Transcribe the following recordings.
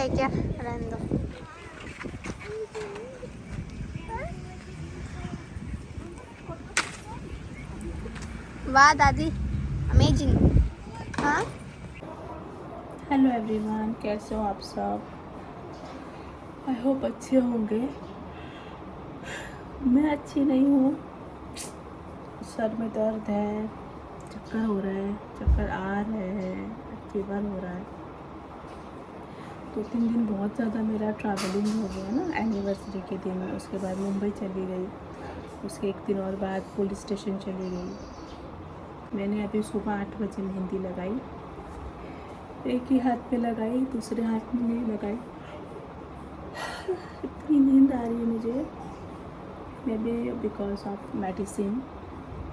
क्या, रहने दो। वाह दादी, अमेजिंग। हाँ, हेलो एवरीवन, कैसे हो आप सब? आई होप अच्छे होंगे। मैं अच्छी नहीं हूँ, सर में दर्द है, चक्कर हो रहा है, चक्कर आ रहे हैं, फीवर हो रहा है। 2-3 दिन बहुत ज़्यादा मेरा ट्रैवलिंग हो गया ना, एनिवर्सरी के दिन। उसके बाद मुंबई चली गई, उसके 1 दिन और बाद पुलिस स्टेशन चली गई। मैंने अभी सुबह 8 बजे मेहंदी लगाई, एक ही हाथ पे लगाई, दूसरे हाथ में नहीं लगाई। इतनी नींद आ रही है मुझे, may be because of medicine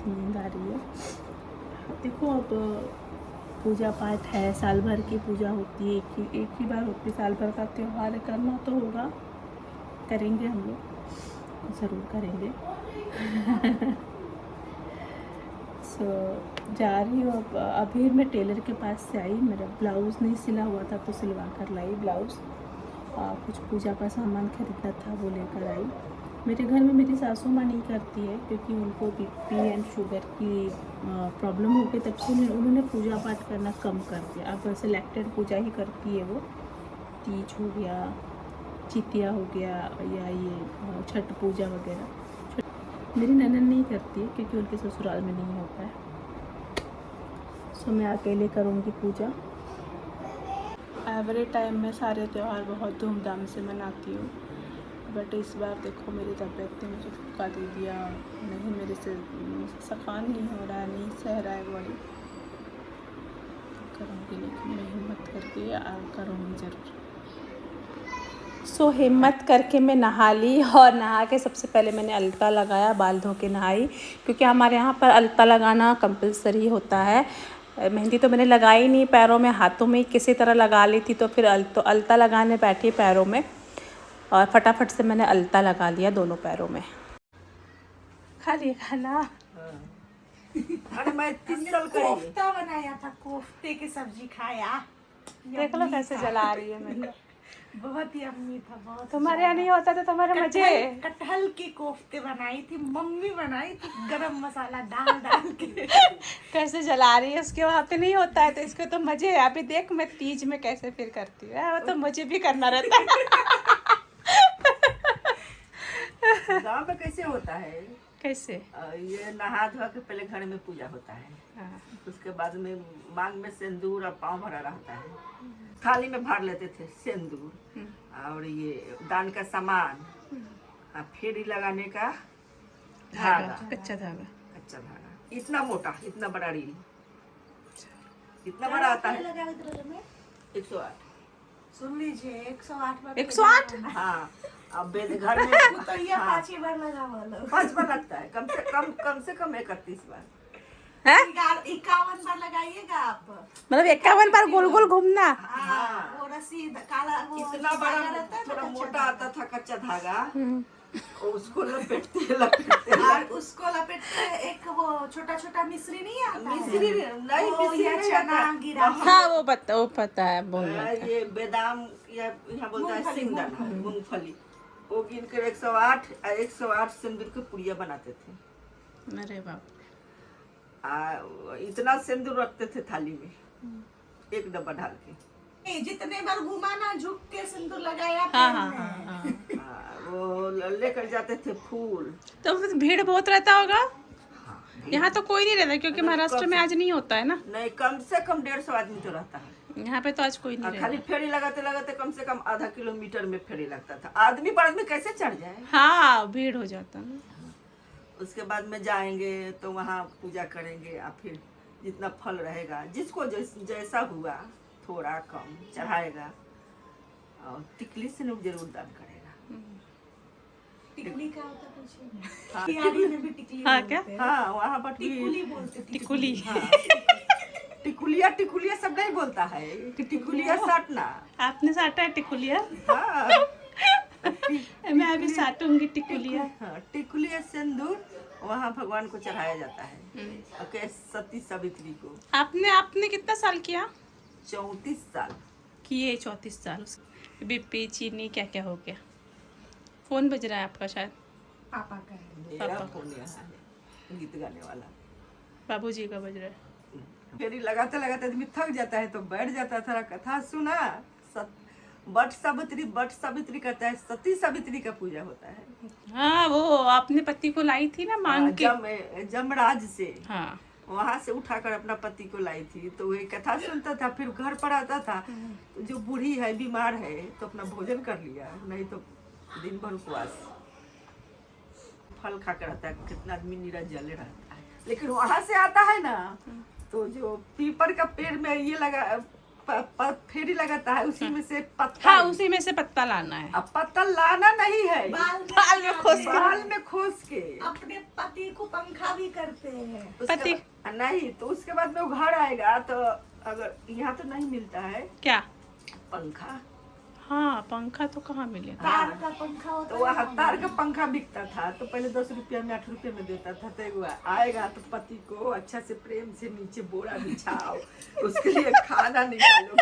नींद आ रही है। देखो अब पूजा पाठ है, साल भर की पूजा होती है, एक ही बार होती है, साल भर का त्यौहार है, करना तो होगा, करेंगे हम लोग, ज़रूर करेंगे। सो जा रही हूँ अब। अभी मैं टेलर के पास से आई, मेरा ब्लाउज़ नहीं सिला हुआ था तो सिलवा कर लाई ब्लाउज़। कुछ पूजा का सामान खरीदना था, वो लेकर आई। मेरे घर में मेरी सासू माँ नहीं करती है क्योंकि उनको बीपी एंड शुगर की प्रॉब्लम हो गई, तब से उन्होंने पूजा पाठ करना कम कर दिया। अब सिलेक्टेड पूजा ही करती है वो, तीज हो गया, चितिया हो गया, या ये छठ पूजा वगैरह। मेरी ननद नहीं करती है क्योंकि उनके ससुराल में नहीं होता है। सो मैं अकेले करूँगी पूजा। एवरी टाइम मैं सारे त्यौहार बहुत धूमधाम से मनाती हूँ, बट इस बार देखो मेरी तबीयत ने मुझे धोखा दे दिया। नहीं, मेरे से सकान नहीं हो रहा है, नहीं सह रहा है बॉडी। करूँगी, लेकिन मैं हिम्मत करके करूँगी ज़रूर। सो हिम्मत करके मैं नहा ली, और नहा के सबसे पहले मैंने अलता लगाया, बाल धो के नहाई, क्योंकि हमारे यहाँ पर अलता लगाना कंपलसरी होता है। मेहंदी तो मैंने लगाई नहीं, पैरों में हाथों में किसी तरह लगा ली थी, तो फिर अलता लगाने बैठी पैरों में, और फटाफट से मैंने अलता लगा लिया दोनों पैरों में। खा लिया खाना? अरे मैं 30 साल का कोफ्ता बनाया था, कोफ्ते की सब्जी खाया। देख लो कैसे जला रही है मैंने। बहुत ही यम्मी था, बहुत। तुम्हारे यहाँ नहीं होता तो तुम्हारे मजे। कटहल की कोफ्ते बनाई थी, मम्मी बनाई थी, गरम मसाला डाल डाल के। कैसे जला रही है, उसके वहाँ पे नहीं होता है तो इसको तो मजे है। अभी देख मैं तीज में कैसे फिर करती हूँ, वो तो मुझे भी करना रहता है। गांव में कैसे होता है? कैसे? ये नहा धोआ के पहले घर में पूजा होता है। हाँ। उसके बाद में मांग में सिंदूर और पाँव भरा रहता है। थाली में भर लेते थे सिंदूर और ये दान का सामान, फेरी लगाने का धागा, कच्चा धागा। कच्चा धागा इतना मोटा, इतना बड़ा रील, इतना बड़ा आता है। 108। सुन लीजिए, 108 बार। 108? हाँ, अब घर में तो ये 5 बार लगा वाला, 5 बार लगता है, कम से कम 31 बार। 51 बार लगाइएगा आप। मतलब 51 बार गोल गोल घूमना। हाँ, वो रस्सी काला, वो इतना बड़ा रहता है ना, थोड़ा कच्चा मोटा धागा। आता था कच्चा धागा, उसको लपेटते और उसको लपेटते एक वो छोटा छोटा मिश्री नहीं आता है? मिश्री नहीं, वो मिश्री ये नहीं चना आता। गिरा। हाँ वो पता है, बोल रहा था। ये बादाम या यहाँ बोलता है सिंगदाना, मूंगफली, वो गिन कर 108 सिंदूर की पुड़िया बनाते थे। अरे बाप। इतना सिंदूर रखते थे थाली में, एक डब्बा ढाल के। जितने बार घुमा ना, झुक के सिंदूर लगाया। हाँ हाँ हाँ हाँ। वो लेकर जाते थे फूल। तो भीड़ बहुत रहता होगा। यहाँ तो कोई नहीं रहता क्योंकि महाराष्ट्र में आज नहीं होता है ना। नहीं, कम से कम 150 आदमी तो रहता है यहाँ पे, तो आज कोई नहीं खाली रहता। फेरी लगाते लगाते कम से कम आधा किलोमीटर में फेरी लगता था। आदमी पर आदमी कैसे चढ़ जाए। हाँ, भीड़ हो जाता है। उसके बाद में जाएंगे तो वहाँ पूजा करेंगे, और फिर जितना फल रहेगा, जिसको जैसा हुआ थोड़ा कम चढ़ाएगा, और टिकली से लोग जरूर दान करेगा। टिकुली क्या होता पूछिए। हाँ, बिहारी में भी टिकुली हाँ, बोलते क्या? हैं। हाँ, वहाँ पर टिकुली बोलते हैं। टिकुली। टिकुलिया सब नहीं बोलता है, टिकुलिया साटना। आपने साटा है टिकुलिया? हाँ, मैं अभी साटूंगी टिकुलिया। हाँ, टिकुलिया सिंदूर वहाँ भगवान को चढ़ाया जाता है, ओके, सती सावित्री को। आपने कितना साल किया? 34 साल किए 34 साल। बीपी चीनी क्या क्या हो गया। फ़ोन बज रहा है आपका शायद। पापा का है। मेरा पापा। फोन यहाँ है, गीत गाने वाला। बाबूजी का बज रहा है। फेरी लगाते लगाते आदमी थक जाता है तो बैठ जाता था। कथा सुना, बट सावित्री कहता है, सती सावित्री का पूजा होता है। हाँ, वो आपने पति को लाई थी ना मांग के। जमराज से, हाँ वहां से उठाकर अपना पति को लाई थी। तो वही कथा सुनता था, फिर घर पर आता था। तो जो बूढ़ी है, बीमार है, तो अपना भोजन कर लिया, नहीं तो दिन भर उपवास फल खा कर रहता है। कितना आदमी नीरज जले रहता है। लेकिन वहां से आता है ना, तो जो पीपर का पेड़ में ये लगा फेरी लगाता है, उसी में से पत्ता। हाँ, उसी में से पत्ता लाना है। अब पत्ता लाना नहीं है, बाल में खोस के। बाल में खोस के अपने पति को पंखा भी करते हैं। पति नहीं, तो उसके बाद में वो घर आएगा तो अगर यहाँ तो नहीं मिलता है क्या? पंखा। हाँ, पंखा तो कहाँ मिलेगा। तार का पंखा होता तो वह तार का पंखा बिकता था। तो पहले 10 रुपया में 8 रुपये में देता था। तो वो आएगा तो पति को अच्छा से प्रेम से नीचे बोरा बिछाओ, उसके लिए खाना निकालो,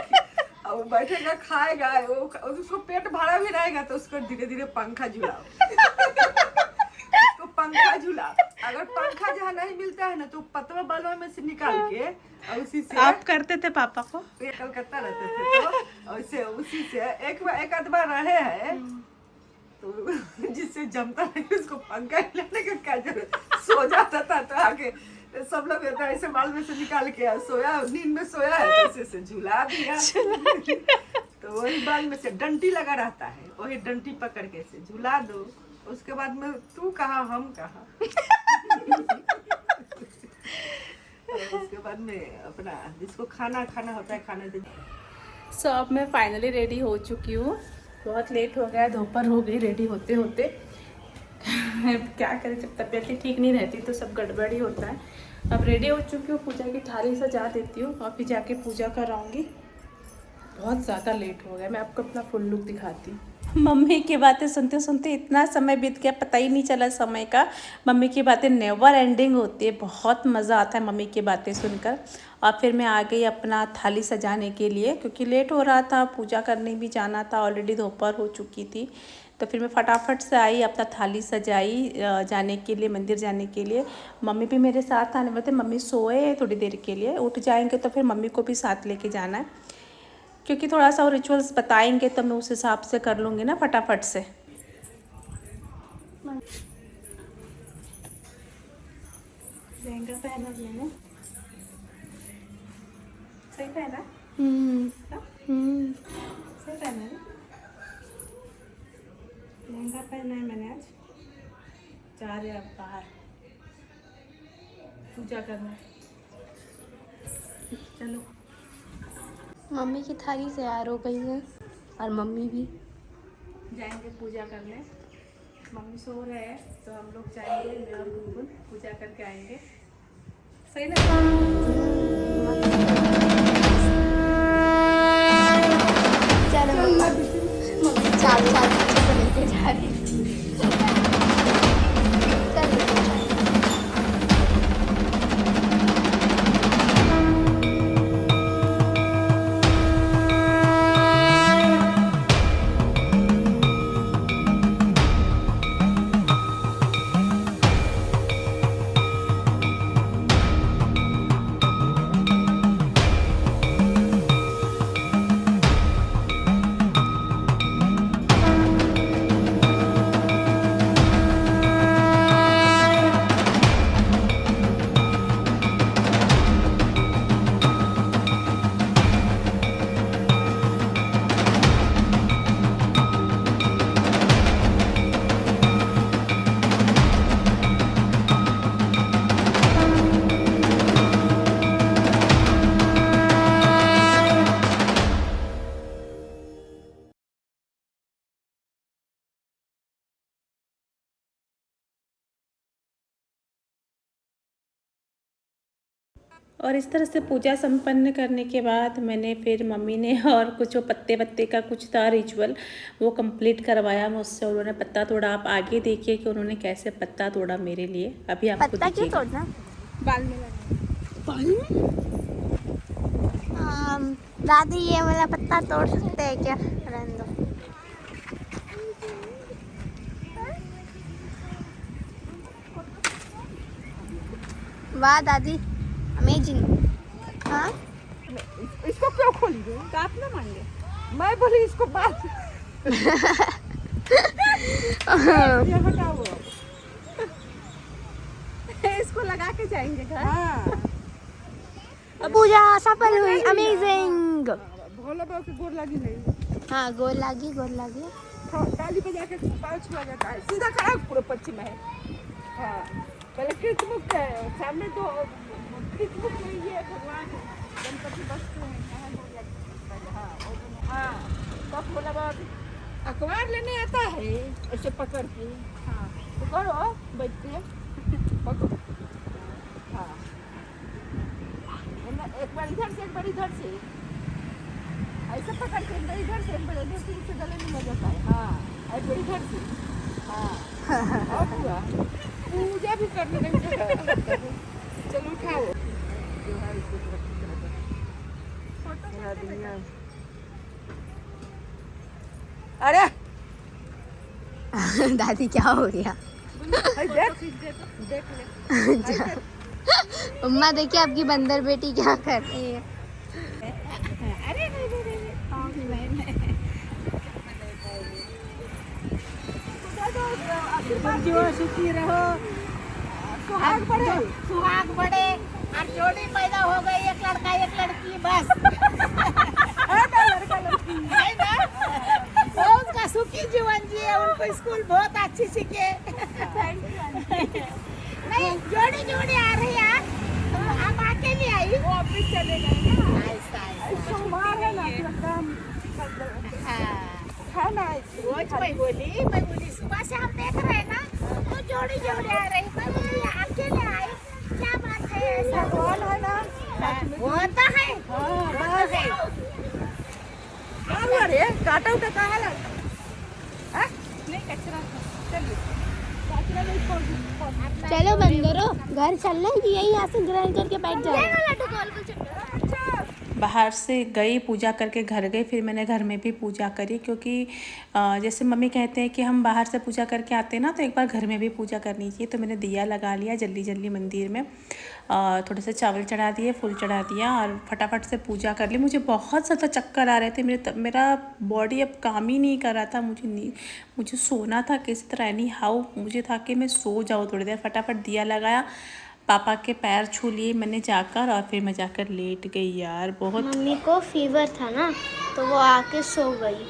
और वो बैठेगा खाएगा। वो उसको पेट भरा भी रहेगा तो उसको धीरे धीरे पंखा झुलाओ, उसको पंखा झुला। अगर पंखा जहाँ नहीं मिलता है ना, तो पतवा बालों में से निकाल के और उसी से आप करते थे पापा को? ये कलकत्ता रहते थे तो ऐसे उसी से एक आध बार रहे हैं। तो जिससे जमता नहीं उसको पंखा हिलाने का क्या जरूरत, सो जाता था तो आके सब लोग ऐसे बाल में से निकाल के सोया, नींद में सोया है तो ऐसे झुला दिया। तो वही बाल में से डंटी लगा रहता है, वही डंटी पकड़ के ऐसे झुला दो। उसके बाद में तू कहा हम कहा। उसके बाद में अपना जिसको खाना होता है खाना दे। सो अब मैं फाइनली रेडी हो चुकी हूँ। बहुत लेट हो गया, दोपहर हो गई रेडी होते होते। क्या करें, जब तबीयत ही ठीक नहीं रहती तो सब गड़बड़ ही होता है। अब रेडी हो चुकी हूँ, पूजा की थाली सजा देती हूँ और फिर जाके पूजा कराऊंगी। बहुत ज़्यादा लेट हो गया। मैं आपको अपना फुल लुक दिखाती हूँ। मम्मी की बातें सुनते सुनते इतना समय बीत गया, पता ही नहीं चला समय का। मम्मी की बातें नेवर एंडिंग होती है, बहुत मज़ा आता है मम्मी की बातें सुनकर। और फिर मैं आ गई अपना थाली सजाने के लिए, क्योंकि लेट हो रहा था, पूजा करने भी जाना था, ऑलरेडी दोपहर हो चुकी थी। तो फिर मैं फटाफट से आई, अपना थाली सजाई जाने के लिए, मंदिर जाने के लिए। मम्मी भी मेरे साथ आने वाले थे। मम्मी सोए थोड़ी देर के लिए, उठ जाएंगे तो फिर मम्मी को भी साथ लेके जाना है, क्योंकि थोड़ा सा वो रिचुअल्स बताएंगे तो मैं उस हिसाब से कर लूँगी ना फटाफट से। लहंगा पहना मैंने, सही पहना? सही पहना है। लहंगा पहना है मैंने आज। जा रहे अब बाहर पूजा करना। चलो। मम्मी की थाली तैयार हो गई है और मम्मी भी जाएंगे पूजा करने। मम्मी सो रहे हैं तो हम लोग जाएंगे, मैं और गुनगुन पूजा करके आएंगे। सही लगा? चलो मम्मी चाल पीछे लेके जा रही है। और इस तरह से पूजा संपन्न करने के बाद मैंने फिर मम्मी ने और कुछ वो पत्ते का कुछ था रिचुअल, वो कंप्लीट करवाया मुझसे। उन्होंने पत्ता तोड़ा। आप आगे देखिए कि उन्होंने कैसे पत्ता तोड़ा मेरे लिए। अभी आपको पत्ता क्यों दिखेगा। तोड़ना? बाल में लगा। बाल में? दादी ये वाला पत्ता तोड़ सकते हैं क्या? रहने दो। वाह दादी, अमेजिंग। हाँ इसको क्यों खोली गई? तो आप ना मांगे। मैं बोली इसको बात ये हटाओ। इसको लगा के जाएंगे घर। हाँ पूजा सफल हुई, अमेजिंग। भोला बाबा की गोर लगी नहीं। हाँ गोल लागी, गोल लागी। ताली बजा के पाँव छुआ जाता है। सीधा खड़ा पूरे पश्चिम में है। हाँ पहले कृतमुख है, सामने तो कृतमुख में ये भगवान गणपति बसते हैं। हाँ हाँ तो भोला बाबा अखबार लेने आता है ऐसे पकड़ के। हाँ तो करो बैठ के पकड़ो। हाँ एक बार इधर से एक बार इधर से ऐसे पकड़ के एक बार इधर से एक बार इधर से इससे गले में लग जाता है। हाँ एक बार इधर से। हाँ और हुआ पूजा भी करने नहीं पड़ा। चलो उठाओ जो है इसको सुरक्षित रखो। पूरा दुनिया अरे दादी क्या हो गया? देख ले उम्मा देखिए आपकी बंदर बेटी क्या कर रही है। अरे नहीं नहीं नहीं जो सुखी रहो, सुहाग बड़े और जोड़ी पैदा हो गई, एक लड़का एक लड़की, बस है ना? वो उसका सुखी जीवन जिए, उनको स्कूल बहुत अच्छी सीखे। नहीं जोड़ी जोड़ी आ रही है, आप अकेली आई? वो ऑफिस चले गए ना। ऐसा सोमवार है ना काम है ना। मैं बोली सुबह से हम देख रहे हैं ना, तो जोड़ी जोड़ी आ रही। मैं बोली अकेले आई, क्या बात है? ऐसा कौन है ना? वो तो है, वो तो है। क्या रे काटा उठा कहाँ लगा? नहीं कचरा चलो बंदरो घर चलना है कि यही यहाँ से ग्रहण करके बैठ जाओ। बाहर से गई, पूजा करके घर गई, फिर मैंने घर में भी पूजा करी, क्योंकि जैसे मम्मी कहते हैं कि हम बाहर से पूजा करके आते हैं ना, तो एक बार घर में भी पूजा करनी चाहिए। तो मैंने दिया लगा लिया जल्दी जल्दी मंदिर में, थोड़े से चावल चढ़ा दिए, फूल चढ़ा दिया और फटाफट से पूजा कर ली। मुझे बहुत ज़्यादा चक्कर आ रहे थे, मेरा बॉडी अब काम ही नहीं कर रहा था। मुझे सोना था किसी तरह, एनी हाउ मुझे था कि मैं सो जाऊँ थोड़ी देर। फटाफट दिया लगाया, पापा के पैर छू लिए मैंने जाकर, और फिर मैं जाकर लेट गई। यार बहुत मम्मी को फीवर था ना, तो वो आके सो गई।